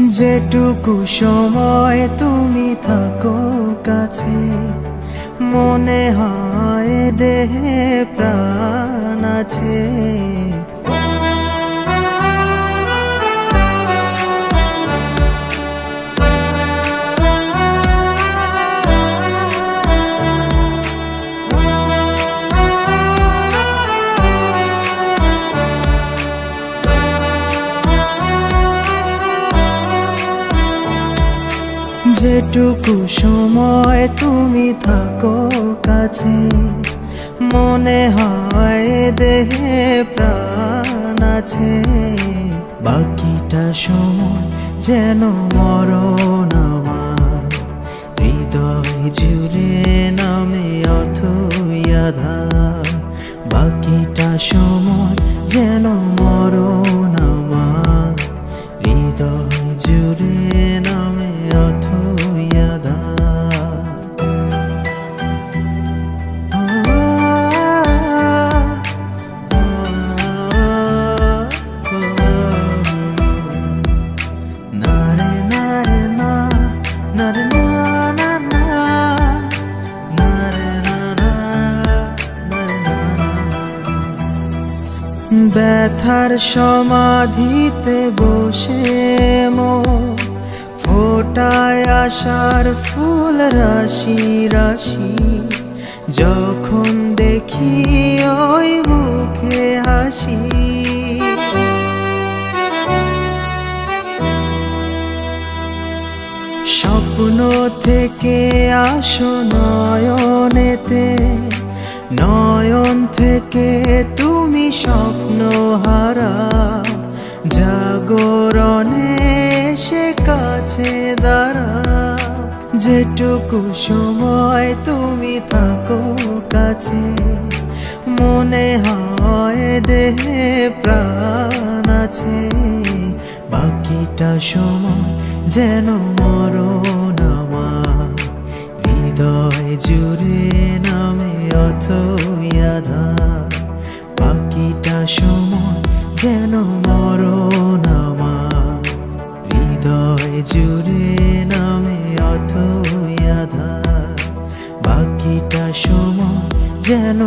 যেটুকু সময় তুমি থাকো কাছে, মনে হয় দেহে প্রাণ আছে। যেটুকু সময় তুমি থাকো কাছে, মনে হয় দেহে প্রাণ আছে। বাকিটা সময় যেন মরণ আমার, হৃদয় জুড়ে নামে অথই আধার। বাকিটা সময় যেন মরণ আমার, হৃদয় জুড়ে নামে অথই আধার। ব্যথার সমাধিতে বসে ফোটায় আশার ফুল রাশি রাশি। যখন দেখি ওই মুখে হাসি, স্বপ্ন থেকে আসো নয়নেতে, নয়ন থেকে তুমি স্বপ্ন হারা। জাগরণে সে কাছে দাঁড়া, যেটুকু সময় তুমি থাকো কাছে, মনে হয় দেহে প্রাণ আছে। বাকিটা সময় যেন মরণ আমার, হৃদয় জুড়ে নামে অথই আধার। বাকিটা সময় যেন মরণ আমার, হৃদয় জুড়ে নামে অথই আধার। বাকিটা সময় যেন